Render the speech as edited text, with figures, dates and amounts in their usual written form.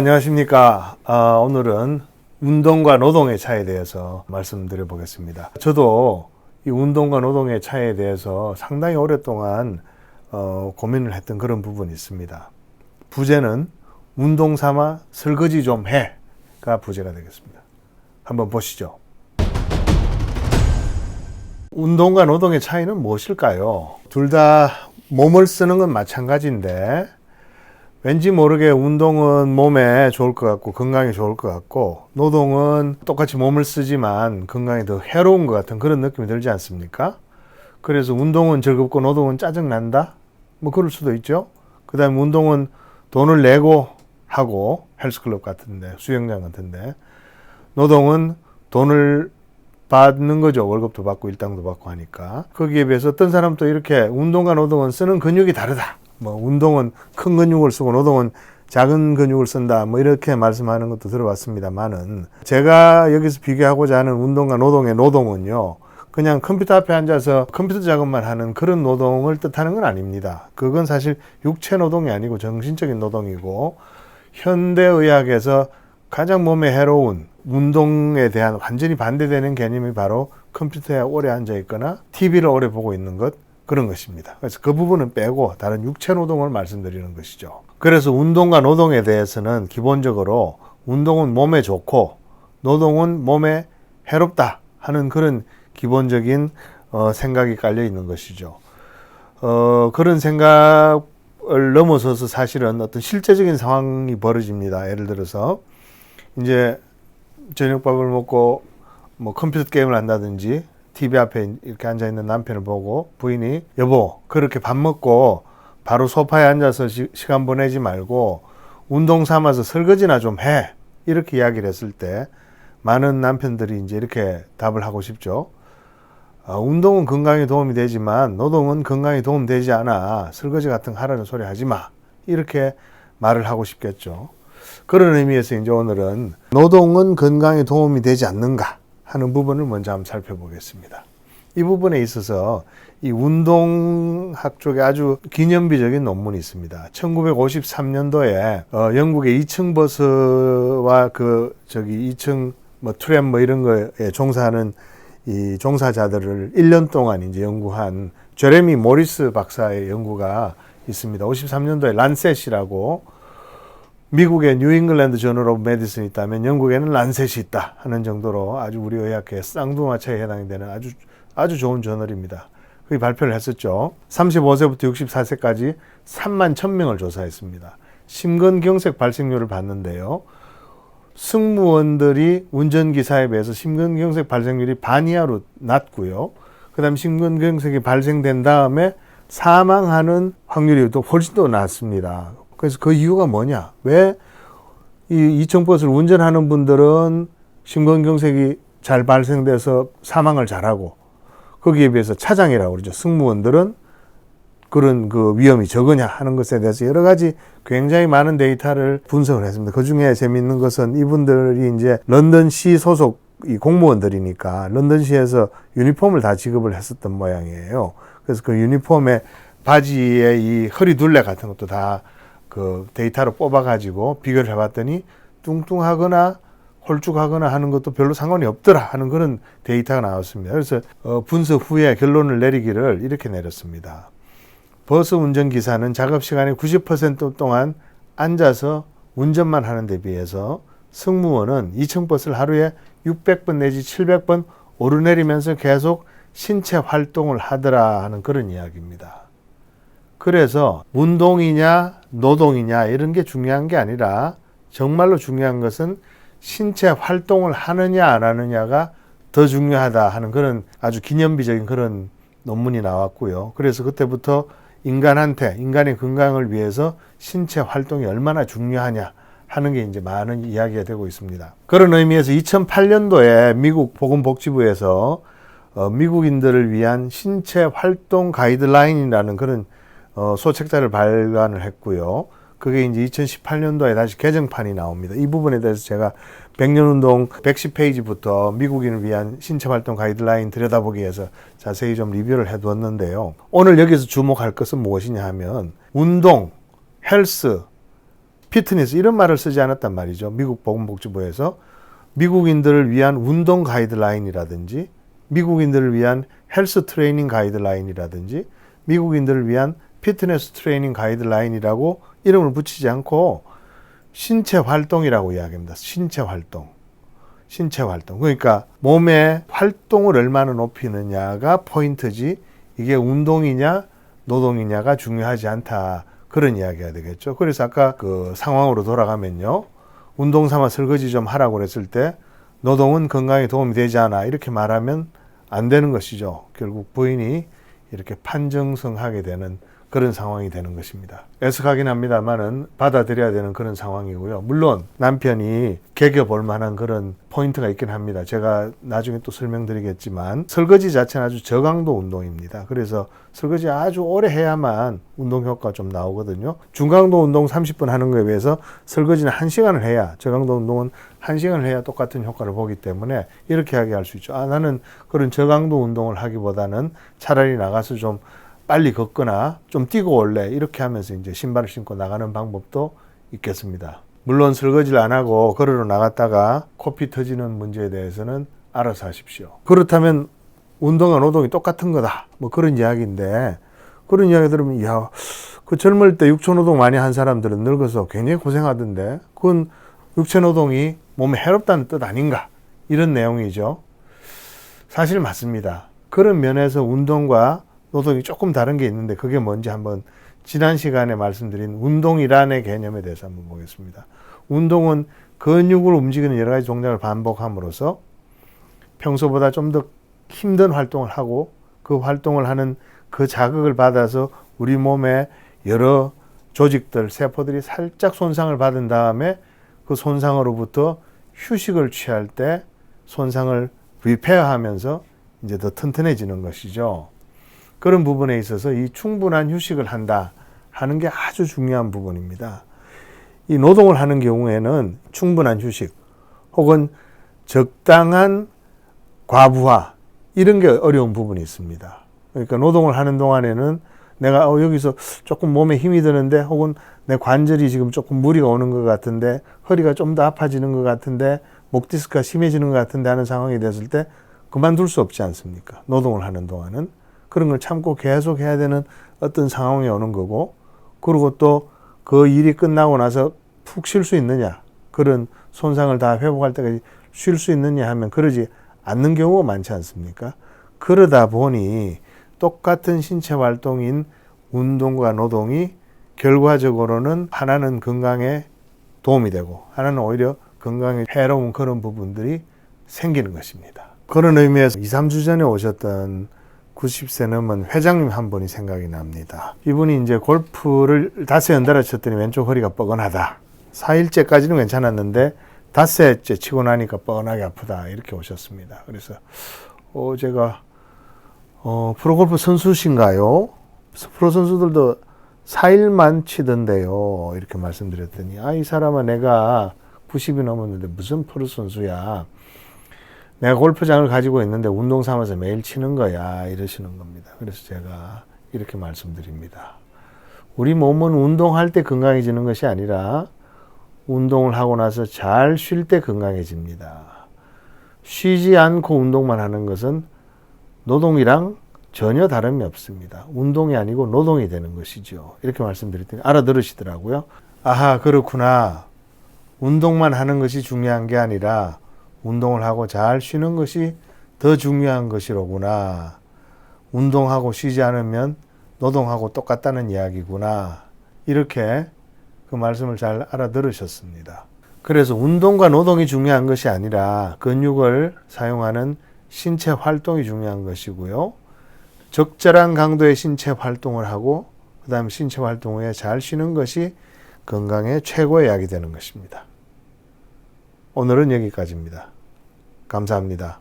안녕하십니까. 오늘은 운동과 노동의 차이에 대해서 말씀드려 보겠습니다. 저도 이 운동과 노동의 차이에 대해서 상당히 오랫동안 고민을 했던 그런 부분이 있습니다. 부제는 운동 삼아 설거지 좀 해가 부제가 되겠습니다. 한번 보시죠. 운동과 노동의 차이는 무엇일까요? 둘 다 몸을 쓰는 건 마찬가지인데 왠지 모르게 운동은 몸에 좋을 것 같고 건강에 좋을 것 같고 노동은 똑같이 몸을 쓰지만 건강에 더 해로운 것 같은 그런 느낌이 들지 않습니까? 그래서 운동은 즐겁고 노동은 짜증난다? 뭐 그럴 수도 있죠. 그 다음에 운동은 돈을 내고 하고 헬스클럽 같은데 수영장 같은데 노동은 돈을 받는 거죠. 월급도 받고 일당도 받고 하니까. 거기에 비해서 어떤 사람도 이렇게 운동과 노동은 쓰는 근육이 다르다. 뭐 운동은 큰 근육을 쓰고 노동은 작은 근육을 쓴다. 뭐 이렇게 말씀하는 것도 들어봤습니다만은 제가 여기서 비교하고자 하는 운동과 노동의 노동은요. 그냥 컴퓨터 앞에 앉아서 컴퓨터 작업만 하는 그런 노동을 뜻하는 건 아닙니다. 그건 사실 육체 노동이 아니고 정신적인 노동이고 현대의학에서 가장 몸에 해로운 운동에 대한 완전히 반대되는 개념이 바로 컴퓨터에 오래 앉아 있거나 TV를 오래 보고 있는 것 그런 것입니다. 그래서 그 부분은 빼고 다른 육체 노동을 말씀드리는 것이죠. 그래서 운동과 노동에 대해서는 기본적으로 운동은 몸에 좋고 노동은 몸에 해롭다 하는 그런 기본적인 생각이 깔려 있는 것이죠. 그런 생각을 넘어서서 사실은 어떤 실제적인 상황이 벌어집니다. 예를 들어서 이제 저녁밥을 먹고 뭐 컴퓨터 게임을 한다든지 TV 앞에 이렇게 앉아있는 남편을 보고 부인이 여보 그렇게 밥 먹고 바로 소파에 앉아서 시간 보내지 말고 운동 삼아서 설거지나 좀 해 이렇게 이야기를 했을 때 많은 남편들이 이제 이렇게 답을 하고 싶죠. 운동은 건강에 도움이 되지만 노동은 건강에 도움되지 않아 설거지 같은 거 하라는 소리 하지 마 이렇게 말을 하고 싶겠죠. 그런 의미에서 이제 오늘은 노동은 건강에 도움이 되지 않는가 하는 부분을 먼저 한번 살펴보겠습니다. 이 부분에 있어서 이 운동학 쪽에 아주 기념비적인 논문이 있습니다. 1953년도에 영국의 2층 버스와 2층 트램 이런 거에 종사하는 이 종사자들을 1년 동안 이제 연구한 제레미 모리스 박사의 연구가 있습니다. 53년도에 란셋이라고 미국의 뉴잉글랜드 저널 오브 메디슨이 있다면 영국에는 란셋이 있다 하는 정도로 아주 우리 의학계의 쌍두마차에 해당이 되는 아주 좋은 저널입니다. 그게 발표를 했었죠. 35세부터 64세까지 3만 1000명을 조사했습니다. 심근경색 발생률을 봤는데요. 승무원들이 운전기사에 비해서 심근경색 발생률이 반 이하로 낮고요. 그 다음 심근경색이 발생된 다음에 사망하는 확률이 또 훨씬 더 낮습니다. 그래서 그 이유가 뭐냐? 왜 이 2층 버스를 운전하는 분들은 심근경색이 잘 발생돼서 사망을 잘하고 거기에 비해서 차장이라고 그러죠. 승무원들은 그런 그 위험이 적으냐 하는 것에 대해서 여러 가지 굉장히 많은 데이터를 분석을 했습니다. 그 중에 재미있는 것은 이분들이 이제 런던시 소속 이 공무원들이니까 런던시에서 유니폼을 다 지급을 했었던 모양이에요. 그래서 그 유니폼에 바지에 이 허리 둘레 같은 것도 다 그 데이터로 뽑아가지고 비교를 해봤더니 뚱뚱하거나 홀쭉하거나 하는 것도 별로 상관이 없더라 하는 그런 데이터가 나왔습니다. 그래서 분석 후에 결론을 내리기를 이렇게 내렸습니다. 버스 운전기사는 작업시간의 90% 동안 앉아서 운전만 하는 데 비해서 승무원은 2층 버스를 하루에 600번 내지 700번 오르내리면서 계속 신체 활동을 하더라 하는 그런 이야기입니다. 그래서 운동이냐 노동이냐 이런 게 중요한 게 아니라 정말로 중요한 것은 신체 활동을 하느냐 안 하느냐가 더 중요하다 하는 그런 아주 기념비적인 그런 논문이 나왔고요. 그래서 그때부터 인간의 건강을 위해서 신체 활동이 얼마나 중요하냐 하는 게 이제 많은 이야기가 되고 있습니다. 그런 의미에서 2008년도에 미국 보건복지부에서 미국인들을 위한 신체 활동 가이드라인이라는 그런 소책자를 발간을 했고요. 그게 이제 2018년도에 다시 개정판이 나옵니다. 이 부분에 대해서 제가 100년운동 110페이지부터 미국인을 위한 신체활동 가이드라인 들여다보기 위해서 자세히 좀 리뷰를 해두었는데요. 오늘 여기서 주목할 것은 무엇이냐 하면 운동, 헬스, 피트니스 이런 말을 쓰지 않았단 말이죠. 미국 보건복지부에서 미국인들을 위한 운동 가이드라인이라든지 미국인들을 위한 헬스 트레이닝 가이드라인이라든지 미국인들을 위한 피트니스 트레이닝 가이드라인이라고 이름을 붙이지 않고 신체 활동이라고 이야기합니다. 신체 활동. 신체 활동. 그러니까 몸의 활동을 얼마나 높이느냐가 포인트지 이게 운동이냐 노동이냐가 중요하지 않다. 그런 이야기가 되겠죠. 그래서 아까 그 상황으로 돌아가면요. 운동 삼아 설거지 좀 하라고 그랬을 때 노동은 건강에 도움이 되지 않아. 이렇게 말하면 안 되는 것이죠. 결국 부인이 이렇게 판정성하게 되는 그런 상황이 되는 것입니다. 애석하긴 합니다만은 받아들여야 되는 그런 상황이고요. 물론 남편이 개겨볼 만한 그런 포인트가 있긴 합니다. 제가 나중에 또 설명드리겠지만 설거지 자체는 아주 저강도 운동입니다. 그래서 설거지 아주 오래 해야만 운동 효과가 좀 나오거든요. 중강도 운동 30분 하는 거에 비해서 설거지는 1시간을 해야, 저강도 운동은 1시간을 해야 똑같은 효과를 보기 때문에 이렇게 이야기할 수 있죠. 나는 그런 저강도 운동을 하기보다는 차라리 나가서 좀 빨리 걷거나 좀 뛰고 올래 이렇게 하면서 이제 신발을 신고 나가는 방법도 있겠습니다. 물론 설거지를 안 하고 걸으러 나갔다가 코피 터지는 문제에 대해서는 알아서 하십시오. 그렇다면 운동과 노동이 똑같은 거다. 뭐 그런 이야기인데 그런 이야기 들으면 야, 그 젊을 때 육체노동 많이 한 사람들은 늙어서 굉장히 고생하던데 그건 육체노동이 몸에 해롭다는 뜻 아닌가? 이런 내용이죠. 사실 맞습니다. 그런 면에서 운동과 노동이 조금 다른 게 있는데 그게 뭔지 한번 지난 시간에 말씀드린 운동이란의 개념에 대해서 한번 보겠습니다. 운동은 근육을 움직이는 여러 가지 동작을 반복함으로써 평소보다 좀 더 힘든 활동을 하고 그 활동을 하는 그 자극을 받아서 우리 몸의 여러 조직들, 세포들이 살짝 손상을 받은 다음에 그 손상으로부터 휴식을 취할 때 손상을 리페어하면서 이제 더 튼튼해지는 것이죠. 그런 부분에 있어서 이 충분한 휴식을 한다 하는 게 아주 중요한 부분입니다. 이 노동을 하는 경우에는 충분한 휴식 혹은 적당한 과부하 이런 게 어려운 부분이 있습니다. 그러니까 노동을 하는 동안에는 내가 여기서 조금 몸에 힘이 드는데 혹은 내 관절이 지금 조금 무리가 오는 것 같은데 허리가 좀 더 아파지는 것 같은데 목 디스크가 심해지는 것 같은데 하는 상황이 됐을 때 그만둘 수 없지 않습니까? 노동을 하는 동안은. 그런 걸 참고 계속 해야 되는 어떤 상황이 오는 거고 그리고 또 그 일이 끝나고 나서 푹 쉴 수 있느냐 그런 손상을 다 회복할 때까지 쉴 수 있느냐 하면 그러지 않는 경우가 많지 않습니까? 그러다 보니 똑같은 신체 활동인 운동과 노동이 결과적으로는 하나는 건강에 도움이 되고 하나는 오히려 건강에 해로운 그런 부분들이 생기는 것입니다. 그런 의미에서 2, 3주 전에 오셨던 90세 넘은 회장님 한 분이 생각이 납니다. 이분이 이제 골프를 5회 연달아 쳤더니 왼쪽 허리가 뻐근하다. 4일째까지는 괜찮았는데 5회째 치고 나니까 뻐근하게 아프다. 이렇게 오셨습니다. 그래서 제가 프로골프 선수신가요? 프로 선수들도 4일만 치던데요. 이렇게 말씀드렸더니 이 사람은 내가 90이 넘었는데 무슨 프로 선수야. 내가 골프장을 가지고 있는데 운동 삼아서 매일 치는 거야. 이러시는 겁니다. 그래서 제가 이렇게 말씀드립니다. 우리 몸은 운동할 때 건강해지는 것이 아니라 운동을 하고 나서 잘 쉴 때 건강해집니다. 쉬지 않고 운동만 하는 것은 노동이랑 전혀 다름이 없습니다. 운동이 아니고 노동이 되는 것이죠. 이렇게 말씀드렸더니 알아들으시더라고요. 아하, 그렇구나. 운동만 하는 것이 중요한 게 아니라 운동을 하고 잘 쉬는 것이 더 중요한 것이로구나. 운동하고 쉬지 않으면 노동하고 똑같다는 이야기구나. 이렇게 그 말씀을 잘 알아들으셨습니다. 그래서 운동과 노동이 중요한 것이 아니라 근육을 사용하는 신체 활동이 중요한 것이고요. 적절한 강도의 신체 활동을 하고 그 다음에 신체 활동 후에 잘 쉬는 것이 건강의 최고의 약이 되는 것입니다. 오늘은 여기까지입니다. 감사합니다.